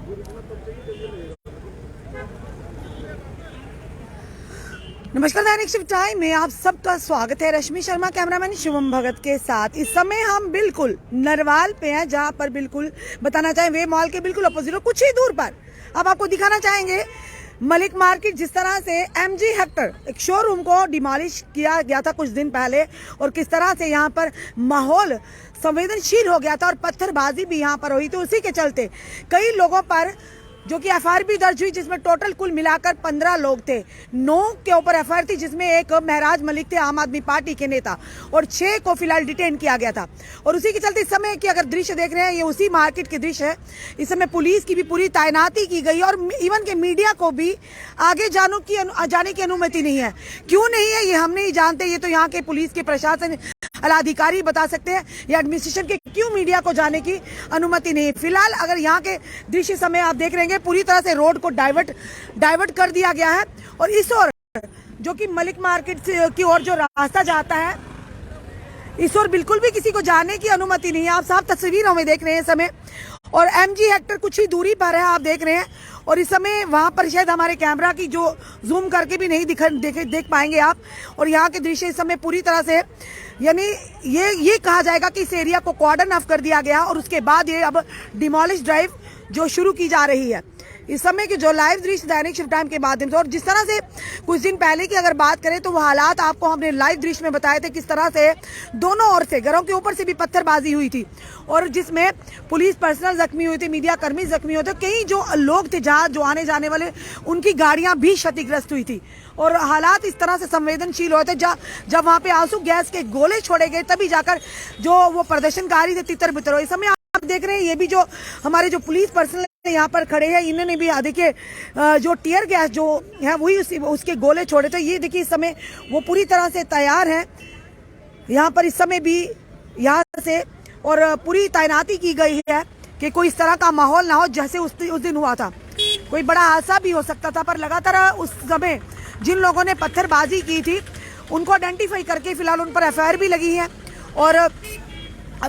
नमस्कार, दैनिक shift time में आप सबका स्वागत है। रश्मि शर्मा कैमरामैन शुभम भगत के साथ। इस समय हम बिल्कुल नरवाल पे हैं, जहां पर बिल्कुल बताना चाहें वे मॉल के बिल्कुल अपोजिट कुछ ही दूर पर अब आपको दिखाना चाहेंगे मलिक मार्केट। जिस तरह से MG हेक्टर एक शोरूम को डिमोलिश किया गया था कुछ दिन पहले, और किस तरह से यहाँ पर माहौल संवेदनशील हो गया था और पत्थरबाजी भी यहाँ पर हुई थी। उसी के चलते कई लोगों पर जो कि FIR भी दर्ज हुई, जिसमें टोटल कुल मिलाकर 15 लोग थे। 9 के ऊपर FIR थी, जिसमें एक महराज मलिक थे, आम आदमी पार्टी के नेता, और 6 को फिलहाल डिटेन किया गया था। और उसी के चलते इस समय की अगर दृश्य देख रहे हैं, ये उसी मार्केट के दृश्य है। इस समय पुलिस की भी पूरी तैनाती की गई और इवन के मीडिया को भी आगे जाने की अनुमति नहीं है। क्यों नहीं है ये हम नहीं जानते, ये तो यहाँ के पुलिस के प्रशासन अधिकारी बता सकते हैं, या एडमिनिस्ट्रेशन के क्यों मीडिया को जाने की अनुमति नहीं है। फिलहाल अगर यहाँ के दृश्य समय आप देख रहे हैं, पूरी तरह से रोड को डाइवर्ट कर दिया गया है, और इस ओर जो कि मलिक मार्केट की ओर जो रास्ता जाता है, इस ओर बिल्कुल भी किसी को जाने की अनुमति नहीं है। आप साफ तस्वीरों में देख रहे हैं समय, और MG हेक्टर कुछ ही दूरी पर है, आप देख रहे हैं। और इस समय वहां पर शायद हमारे कैमरा की जो जूम करके भी नहीं देख पाएंगे आप। और यहाँ के दृश्य इस समय पूरी तरह से, यानी ये कहा जाएगा कि इस एरिया को कॉर्डन ऑफ कर दिया गया, और उसके बाद ये अब डिमोलिश ड्राइव जो शुरू की जा रही है। इस समय के जो लाइव दृश्य दैनिक शिफ्ट टाइम के माध्यम से, और जिस तरह से कुछ दिन पहले की अगर बात करें तो वो हालात आपको हमने लाइव दृश्य में बताए थे, किस तरह से दोनों ओर से घरों के ऊपर से भी पत्थरबाजी हुई थी, और जिसमें पुलिस पर्सनल जख्मी हुए थे, मीडिया कर्मी जख्मी हुए थे, कई जो लोग थे जहाँ जो आने जाने वाले, उनकी गाड़ियां भी क्षतिग्रस्त हुई थी। और हालात इस तरह से संवेदनशील हुए थे, जब वहां पे आंसू गैस के गोले छोड़े गए, तभी जाकर जो वो प्रदर्शनकारी थे तितर बितर हुए। इस समय आप देख रहे हैं, ये भी जो हमारे जो पुलिस पर्सनल यहाँ पर खड़े हैं, इन्होंने भी देखिए जो टीयर गैस जो है वही उसके गोले छोड़े थे। ये देखिए इस समय वो पूरी तरह से तैयार है यहाँ पर इस समय भी यहाँ से, और पूरी तैनाती की गई है कि कोई इस तरह का माहौल ना हो जैसे उस दिन हुआ था। कोई बड़ा हादसा भी हो सकता था, पर लगातार उस समय जिन लोगों ने पत्थरबाजी की थी उनको आइडेंटिफाई करके फिलहाल उन पर FIR भी लगी है, और अब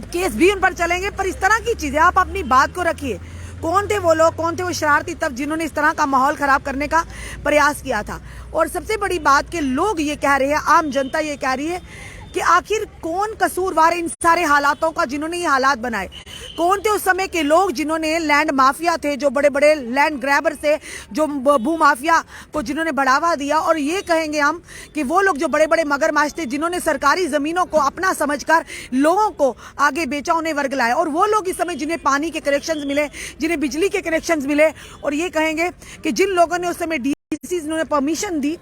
केस भी उन पर चलेंगे। पर इस तरह की चीजें आप अपनी बात को रखिए, कौन थे वो लोग, कौन थे वो शरारती तब जिन्होंने इस तरह का माहौल खराब करने का प्रयास किया था। और सबसे बड़ी बात कि लोग ये कह रहे हैं, आम जनता ये कह रही है कि आखिर कौन कसूरवार इन सारे हालातों का, जिन्होंने ये हालात बनाए। कौन थे उस समय के लोग जिन्होंने लैंड माफिया थे, जो बड़े बड़े लैंड ग्रैबर थे, जो भू माफिया को जिन्होंने बढ़ावा दिया। और ये कहेंगे हम कि वो लोग जो बड़े बड़े मगरमच्छ थे, जिन्होंने सरकारी जमीनों को अपना समझकर लोगों को आगे बेचा, उन्हें वर्ग लाया। और वो लोग इस समय जिन्हें पानी के कनेक्शंस मिले, जिन्हें बिजली के कनेक्शंस मिले, और ये कहेंगे कि जिन लोगों ने उस समय DCs उन्होंने परमिशन दी,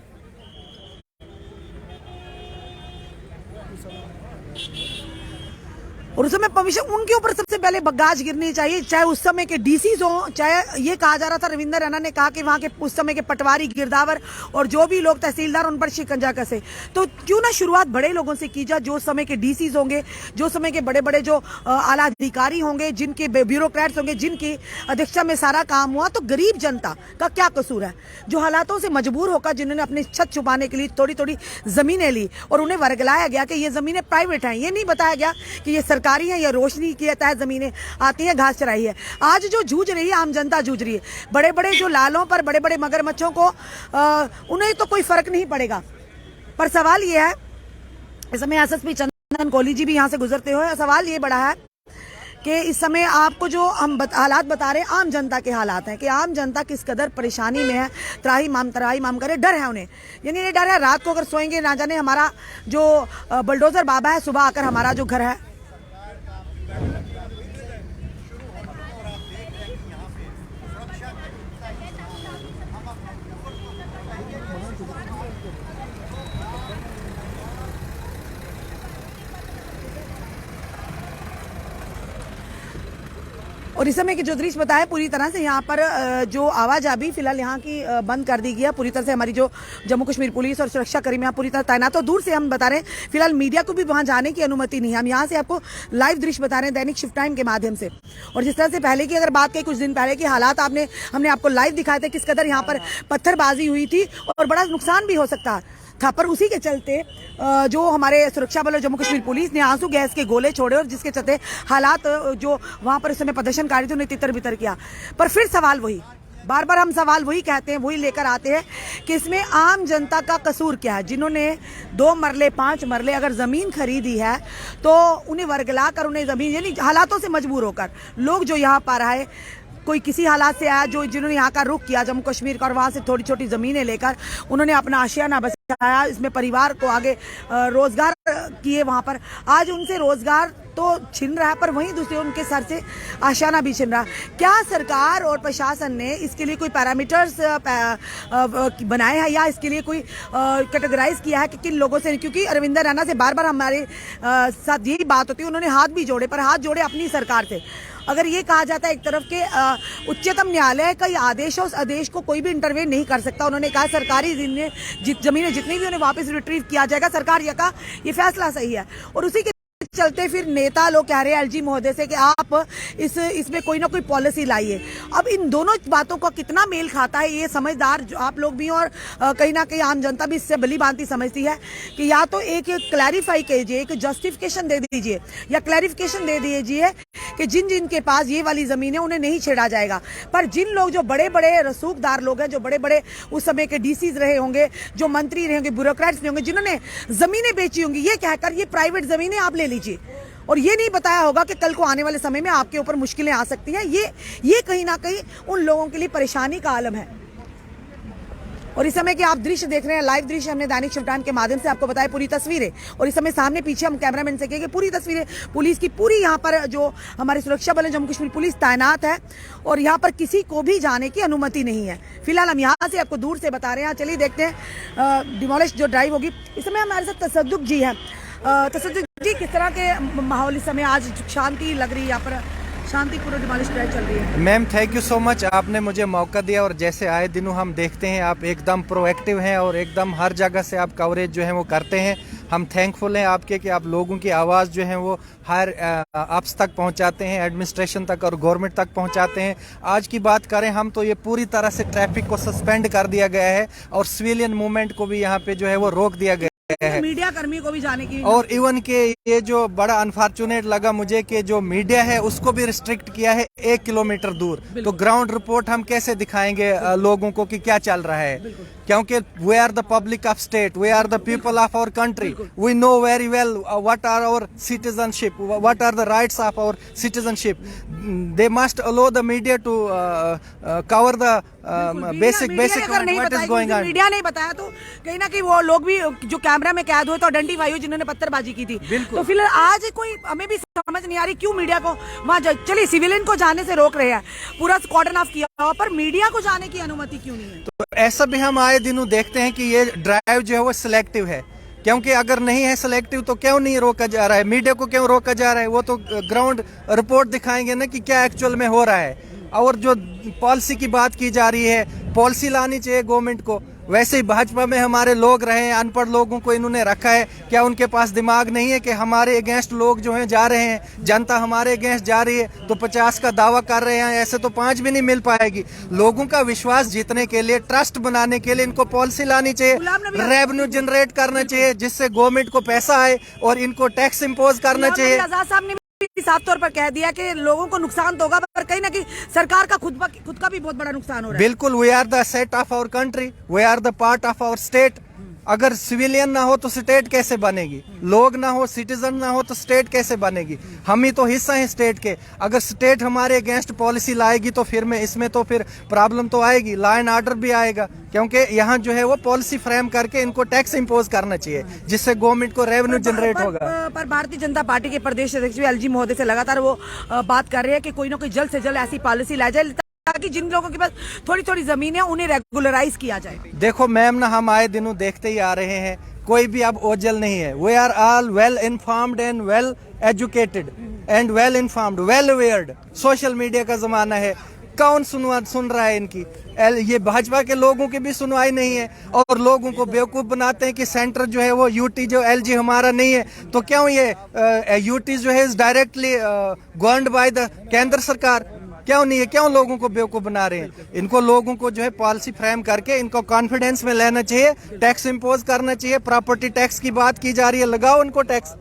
और उस समय परमिशन उनके ऊपर सबसे पहले गाज गिरनी चाहिए। चाहे उस समय के DCs हो, चाहे ये कहा जा रहा था, रविंदर रैना ने कहा कि वहां के उस समय के पटवारी, गिरदावर और जो भी लोग तहसीलदार, उन पर शिकंजा कसे। तो क्यों ना शुरुआत बड़े लोगों से की जाए, जो समय के DCs होंगे, जो समय के बड़े बड़े जो आला अधिकारी होंगे, जिनके ब्यूरोक्रेट्स होंगे, जिनकी अध्यक्षता में सारा काम हुआ। तो गरीब जनता का क्या कसूर है, जो हालातों से मजबूर होकर जिन्होंने अपनी छत छुपाने के लिए थोड़ी थोड़ी जमीनें ली, और उन्हें वर्गलाया गया कि ये जमीनें प्राइवेट हैं। ये नहीं बताया गया कि ये सरकारी है या रोशनी के तहत जमीनें आती हैं, घास चराई है। आज जो जूझ रही है आम जनता, जूझ रही है बड़े बड़े जो लालों पर, बड़े बड़े मगरमच्छों को, उन्हें तो कोई फर्क नहीं पड़ेगा। पर सवाल ये है, इस समय SSP चंदन कोहली जी भी यहाँ से गुजरते हुए, सवाल ये बड़ा है कि इस समय आपको जो हम हालात बता रहे हैं, आम जनता के हालात हैं कि आम जनता किस कदर परेशानी में है, त्राही माम करे, डर है उन्हें। यानी ये डर है, रात को अगर सोएंगे ना जाने हमारा जो बुलडोजर बाबा है सुबह आकर हमारा जो घर है और इस समय के जो दृश्य बताए, पूरी तरह से यहाँ पर जो आवाजाही फिलहाल यहाँ की बंद कर दी गई है। पूरी तरह से हमारी जो जम्मू कश्मीर पुलिस और सुरक्षा कर्मी यहाँ पूरी तरह तैनात। तो दूर से हम बता रहे हैं, फिलहाल मीडिया को भी वहाँ जाने की अनुमति नहीं है। हम यहाँ से आपको लाइव दृश्य बता रहे हैं दैनिक शिफ्ट टाइम के माध्यम से। और जिस तरह से पहले की अगर बात करें, कुछ दिन पहले के हालात हमने आपको लाइव दिखाए थे, किस कदर यहाँ पर पत्थरबाजी हुई थी और बड़ा नुकसान भी हो सकता है। था। पर उसी के चलते जो हमारे सुरक्षा बल और जम्मू कश्मीर पुलिस ने आंसू गैस के गोले छोड़े और जिसके चलते हालात जो वहां पर उस समय प्रदर्शनकारी थे उन्हें तितर बितर किया। पर फिर सवाल वही, बार बार हम सवाल वही कहते हैं, वही लेकर आते हैं कि इसमें आम जनता का कसूर क्या है। जिन्होंने 2 मरले 5 मरले अगर ज़मीन खरीदी है तो उन्हें वर्गला कर उन्हें ज़मीन, यानी हालातों से मजबूर होकर लोग जो यहाँ पर आए, कोई किसी हालात से आया, जो जिन्होंने यहाँ का रुख किया जम्मू कश्मीर का और वहाँ से थोड़ी छोटी ज़मीनें लेकर उन्होंने अपना आशियाना बसाया, इसमें परिवार को आगे रोज़गार किए। वहाँ पर आज उनसे रोज़गार तो छिन रहा है पर वहीं दूसरे उनके सर से आशियाना भी छिन रहा है। क्या सरकार और प्रशासन ने इसके लिए कोई पैरामीटर्स बनाए हैं या इसके लिए कोई कैटेगराइज किया है कि किन लोगों से? क्योंकि अरविंदर रैना से बार बार हमारे साथ यही बात होती है, उन्होंने हाथ भी जोड़े, पर हाथ जोड़े अपनी सरकार से। अगर ये कहा जाता है एक तरफ के उच्चतम न्यायालय का ये आदेश है, उस आदेश को कोई भी इंटरवेन नहीं कर सकता। उन्होंने कहा सरकारी जमीनें जितनी भी उन्हें वापस रिट्रीव किया जाएगा, सरकार ये कहा ये फैसला सही है। और उसी के चलते फिर नेता लोग कह रहे हैं एलजी महोदय से कि आप इसमें कोई ना कोई पॉलिसी लाइए। अब इन दोनों बातों का कितना मेल खाता है ये समझदार जो आप लोग भी और कहीं ना कहीं आम जनता भी इससे भली भांति समझती है कि या तो एक क्लैरिफाई कीजिए, एक जस्टिफिकेशन दे दीजिए या क्लैरिफिकेशन दे दीजिए कि जिन जिन के पास ये वाली जमीन है उन्हें नहीं छेड़ा जाएगा। पर जिन लोग जो बड़े बड़े रसूखदार लोग हैं, जो बड़े बड़े उस समय के डीसीज रहे होंगे, जो मंत्री रहे होंगे, ब्यूरोक्रेट्स रहे होंगे, जिन्होंने जमीनें बेची होंगी, ये कहकर ये प्राइवेट जमीनें आप ले लीजिए, और ये नहीं बताया होगा कि कल को आने वाले समय में आपके ऊपर मुश्किलें आ सकती हैं। ये कहीं ना कहीं उन लोगों के लिए परेशानी का आलम है। और इस समय के आप दृश्य देख रहे हैं, लाइव दृश्य हमने दैनिक शिव टाइम के माध्यम से आपको बताया, पूरी तस्वीरें। और इस समय सामने पीछे हम कैमरामैन से कहेंगे पूरी तस्वीरें पुलिस की, पूरी यहाँ पर जो हमारे सुरक्षा बल जम्मू कश्मीर पुलिस तैनात है और यहाँ पर किसी को भी जाने की अनुमति नहीं है। फिलहाल हम यहाँ से आपको दूर से बता रहे हैं। चलिए देखते हैं डिमोलिश जो ड्राइव होगी। इस समय हमारे साथ तसद्दुक जी हैं। तसद्दुक जी, किस तरह के माहौल इस समय आज शांति लग रही है, यहाँ पर शांतिपूर्ण डिमोलिश ड्राइव चल रही है? Ma'am thank you so much, आपने मुझे मौका दिया। और जैसे आए दिनों हम देखते हैं आप एकदम प्रोएक्टिव हैं और एकदम हर जगह से आप कवरेज जो है वो करते हैं। हम थैंकफुल हैं आपके कि आप लोगों की आवाज़ जो है वो हर अप्स तक पहुंचाते हैं, एडमिनिस्ट्रेशन तक और गवर्नमेंट तक पहुंचाते हैं। आज की बात करें हम तो ये पूरी तरह से ट्रैफिक को सस्पेंड कर दिया गया है और सिविलियन मूवमेंट को भी यहाँ पे जो है वो रोक दिया गया है, मीडिया कर्मी को भी जाने की। और इवन के ये जो बड़ा अनफॉर्चुनेट लगा मुझे कि जो मीडिया है उसको भी रिस्ट्रिक्ट किया है 1 किलोमीटर दूर। तो ग्राउंड रिपोर्ट हम कैसे दिखाएंगे लोगों को कि क्या चल रहा है, क्योंकि we are the public of state, we are the people of our country, we know very well what are our citizenship, what are the rights of our citizenship. They must allow the media to cover the basic what is going on. Media नहीं बताया तो कहीं ना कहीं वो लोग भी जो कैमरा में कैद हुए तो आइडेंटिफाई हुए जिन्होंने पत्थरबाजी की थी। तो फिलहाल आज कोई हमें भी समझ नहीं आ रही क्यों मीडिया को वहाँ, चलिए सिविलियन को जाने से रोक रहे हैं, पूरा कॉर्डन ऑफ किया हुआ, पर मीडिया को जाने की अनुमति क्यों नहीं है? तो ऐसा भी हम आए दिनों देखते हैं कि ये ड्राइव जो है वो सिलेक्टिव है, क्योंकि अगर नहीं है सिलेक्टिव तो क्यों नहीं रोका जा रहा है, मीडिया को क्यों रोका जा रहा है? वो तो ग्राउंड रिपोर्ट दिखाएंगे ना कि क्या एक्चुअल में हो रहा है। और जो पॉलिसी की बात की जा रही है, पॉलिसी लानी चाहिए गवर्नमेंट को। वैसे ही भाजपा में हमारे लोग रहे हैं, अनपढ़ लोगों को इन्होंने रखा है। क्या उनके पास दिमाग नहीं है कि हमारे अगेंस्ट लोग जो हैं जा रहे हैं, जनता हमारे अगेंस्ट जा रही है तो 50 का दावा कर रहे हैं, ऐसे तो 5 भी नहीं मिल पाएगी। लोगों का विश्वास जीतने के लिए, ट्रस्ट बनाने के लिए इनको पॉलिसी लानी चाहिए, रेवेन्यू जनरेट करना चाहिए जिससे गवर्नमेंट को पैसा आए, और इनको टैक्स इम्पोज करना चाहिए। साफ तौर पर कह दिया कि लोगों को नुकसान तो होगा, पर कहीं ना कहीं सरकार का खुद का भी बहुत बड़ा नुकसान हो रहा है। बिल्कुल, we are the set of our country, we are the part of our state. अगर सिविलियन ना हो तो स्टेट कैसे बनेगी? लोग ना हो, सिटीजन ना हो तो स्टेट कैसे बनेगी? हम ही तो हिस्सा हैं स्टेट के। अगर स्टेट हमारे अगेंस्ट पॉलिसी लाएगी तो फिर इसमें तो फिर प्रॉब्लम तो आएगी, लॉ एंड ऑर्डर भी आएगा, क्योंकि यहाँ जो है वो पॉलिसी फ्रेम करके इनको टैक्स इम्पोज करना चाहिए जिससे गवर्नमेंट को रेवेन्यू जनरेट होगा। पर भारतीय जनता पार्टी के प्रदेश अध्यक्ष एलजी महोदय से लगातार वो बात कर रहे हैं कि कोई ना कोई जल्द से जल्द ऐसी पॉलिसी लाई जाए ताकि जिन लोगों के पास थोड़ी थोड़ी जमीन है उन्हें रेगुलराइज किया जाए। देखो मैम ना, हम आए दिनों देखते ही आ रहे हैं, कोई भी अब ओझल नहीं है। We are all well informed and well educated and well informed, well awared. Social media का जमाना है, कौन सुन रहा है इनकी? ये भाजपा के लोगों की भी सुनवाई नहीं है और लोगों को बेवकूफ बनाते हैं कि सेंटर जो है वो यूटी जो एलजी हमारा नहीं है। तो क्यों ये यूटी जो है डायरेक्टली गवर्नड बाय द केंद्र सरकार, क्यों नहीं है, क्यों लोगों को बेवकूफ बना रहे हैं? इनको लोगों को जो है पॉलिसी फ्रेम करके इनको कॉन्फिडेंस में लेना चाहिए, टैक्स इंपोज करना चाहिए। प्रॉपर्टी टैक्स की बात की जा रही है, लगाओ उनको टैक्स।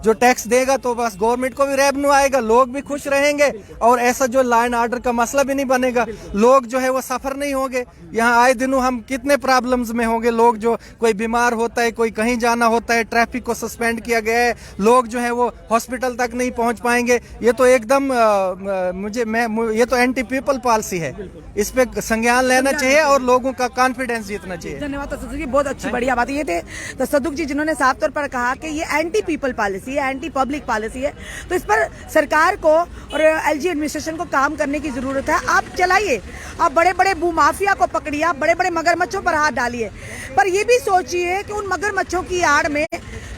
जो टैक्स देगा तो बस गवर्नमेंट को भी रेवेन्यू आएगा, लोग भी खुश रहेंगे, और ऐसा जो लॉ एंड ऑर्डर का मसला भी नहीं बनेगा। लोग जो है वो सफर नहीं होंगे। यहाँ आए दिनों हम कितने प्रॉब्लम्स में होंगे। लोग जो कोई बीमार होता है, कोई कहीं जाना होता है, ट्रैफिक को सस्पेंड किया गया है, लोग जो है वो हॉस्पिटल तक नहीं पहुंच पाएंगे। ये तो एकदम ये तो एंटी पीपल पॉलिसी है। इस पे संज्ञान लेना चाहिए और लोगों का कॉन्फिडेंस जीतना चाहिए। धन्यवाद तसदुक जी, बहुत अच्छी बढ़िया बात। ये थे तसदुक जी जिन्होंने साफ तौर पर कहा कि ये एंटी पीपल पॉलिसी है, एंटी पब्लिक पॉलिसी है। तो इस पर सरकार को और एलजी एडमिनिस्ट्रेशन को काम करने की जरूरत है। आप चलाइए, आप बड़े बड़े भूमाफिया को पकड़िए, आप बड़े बड़े मगरमच्छों पर हाथ डालिए, पर ये भी सोचिए कि उन मगरमच्छों की आड़ में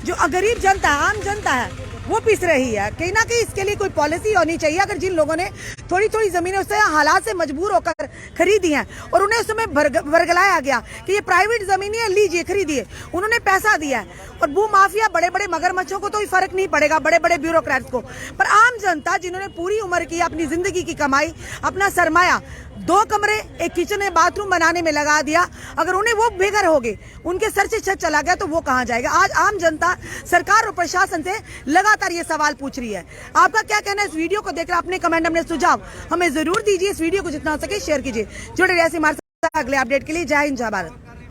जो गरीब जनता, आम जनता है, वो पिस रही है। कहीं ना कहीं इसके लिए कोई पॉलिसी होनी चाहिए। अगर जिन लोगों ने थोड़ी थोड़ी जमीनें उससे हालात से मजबूर होकर खरीदी हैं और उन्हें उस समय वर्गलाया गया कि ये प्राइवेट जमीन है, लीजिए, खरीदिए, उन्होंने पैसा दिया है। और भू माफिया, बड़े बड़े मगरमच्छों को तो फर्क नहीं पड़ेगा, बड़े बड़े ब्यूरोक्रेट्स को, पर आम जनता जिन्होंने पूरी उम्र की अपनी जिंदगी की कमाई, अपना सरमाया 2 कमरे, एक किचन है, बाथरूम बनाने में लगा दिया, अगर उन्हें वो बेघर हो गए, उनके सर से छत चला गया, तो वो कहां जाएगा? आज आम जनता सरकार और प्रशासन से लगातार ये सवाल पूछ रही है। आपका क्या कहना है इस वीडियो को देखकर? अपने कमेंट, अपने सुझाव हमें जरूर दीजिए। इस वीडियो को जितना हो सके शेयर कीजिए। जुड़े रहिए हमारे साथ अगले अपडेट के लिए। जय हिंद, जय भारत।